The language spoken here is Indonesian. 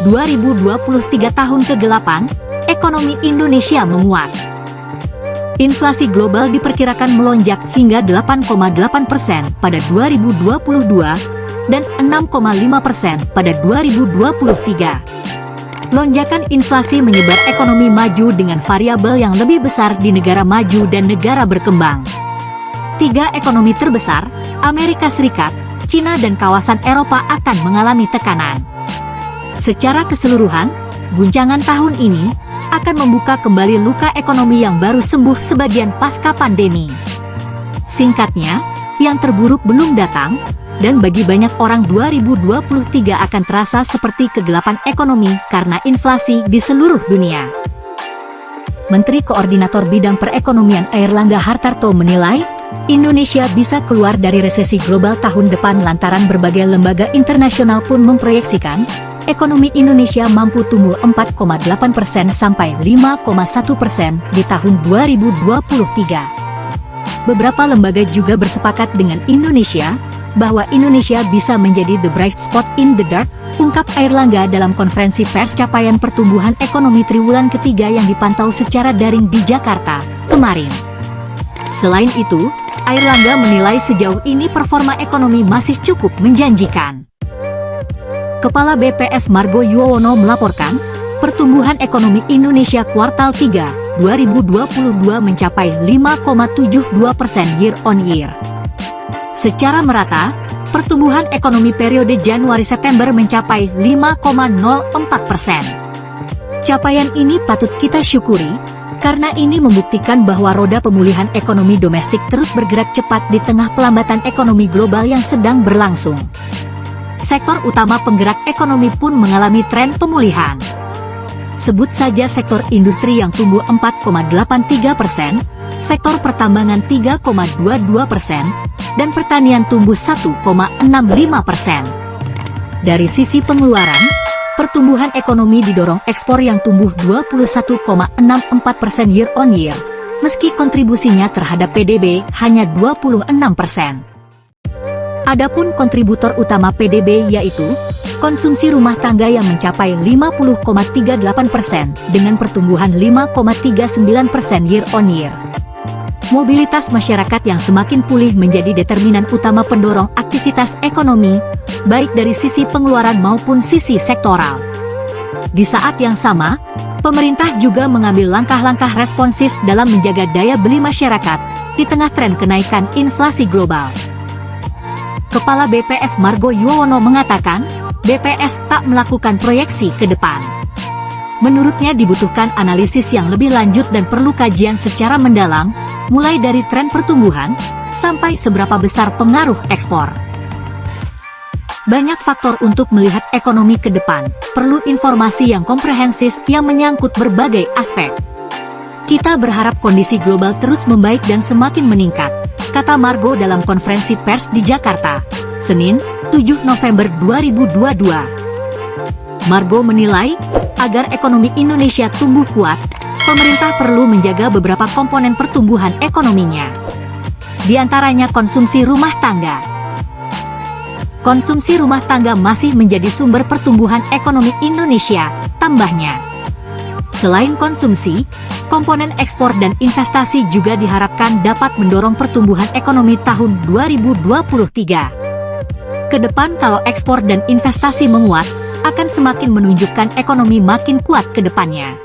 2023 tahun ke-8, ekonomi Indonesia menguat. Inflasi global diperkirakan melonjak hingga 8,8% pada 2022 dan 6,5% pada 2023. Lonjakan inflasi menyebar ekonomi maju dengan variabel yang lebih besar di negara maju dan negara berkembang. Tiga ekonomi terbesar, Amerika Serikat, Cina dan kawasan Eropa akan mengalami tekanan. Secara keseluruhan, guncangan tahun ini akan membuka kembali luka ekonomi yang baru sembuh sebagian pasca pandemi. Singkatnya, yang terburuk belum datang, dan bagi banyak orang 2023 akan terasa seperti kegelapan ekonomi karena inflasi di seluruh dunia. Menteri Koordinator Bidang Perekonomian Airlangga Hartarto menilai, Indonesia bisa keluar dari resesi global tahun depan lantaran berbagai lembaga internasional pun memproyeksikan, ekonomi Indonesia mampu tumbuh 4,8% sampai 5,1% di tahun 2023. Beberapa lembaga juga bersepakat dengan Indonesia, bahwa Indonesia bisa menjadi the bright spot in the dark, ungkap Airlangga dalam konferensi pers capaian pertumbuhan ekonomi triwulan ketiga yang dipantau secara daring di Jakarta kemarin. Selain itu, Airlangga menilai sejauh ini performa ekonomi masih cukup menjanjikan. Kepala BPS Margo Yuwono melaporkan, pertumbuhan ekonomi Indonesia kuartal 3, 2022 mencapai 5,72% year-on-year. Secara merata, pertumbuhan ekonomi periode Januari-September mencapai 5,04%. Capaian ini patut kita syukuri, karena ini membuktikan bahwa roda pemulihan ekonomi domestik terus bergerak cepat di tengah pelambatan ekonomi global yang sedang berlangsung. Sektor utama penggerak ekonomi pun mengalami tren pemulihan. Sebut saja sektor industri yang tumbuh 4,83%, sektor pertambangan 3,22%, dan pertanian tumbuh 1,65%. Dari sisi pengeluaran, pertumbuhan ekonomi didorong ekspor yang tumbuh 21,64% year-on-year, meski kontribusinya terhadap PDB hanya 26%. Adapun kontributor utama PDB yaitu konsumsi rumah tangga yang mencapai 50,38% dengan pertumbuhan 5,39% year-on-year. Mobilitas masyarakat yang semakin pulih menjadi determinan utama pendorong aktivitas ekonomi, baik dari sisi pengeluaran maupun sisi sektoral. Di saat yang sama, pemerintah juga mengambil langkah-langkah responsif dalam menjaga daya beli masyarakat di tengah tren kenaikan inflasi global. Kepala BPS Margo Yuwono mengatakan, BPS tak melakukan proyeksi ke depan. Menurutnya dibutuhkan analisis yang lebih lanjut dan perlu kajian secara mendalam, mulai dari tren pertumbuhan, sampai seberapa besar pengaruh ekspor. Banyak faktor untuk melihat ekonomi ke depan, perlu informasi yang komprehensif yang menyangkut berbagai aspek. Kita berharap kondisi global terus membaik dan semakin meningkat, kata Margo dalam konferensi pers di Jakarta, Senin, 7 November 2022. Margo menilai, agar ekonomi Indonesia tumbuh kuat, pemerintah perlu menjaga beberapa komponen pertumbuhan ekonominya. Di antaranya konsumsi rumah tangga. Konsumsi rumah tangga masih menjadi sumber pertumbuhan ekonomi Indonesia, tambahnya. Selain konsumsi, komponen ekspor dan investasi juga diharapkan dapat mendorong pertumbuhan ekonomi tahun 2023. Kedepan kalau ekspor dan investasi menguat, akan semakin menunjukkan ekonomi makin kuat ke depannya.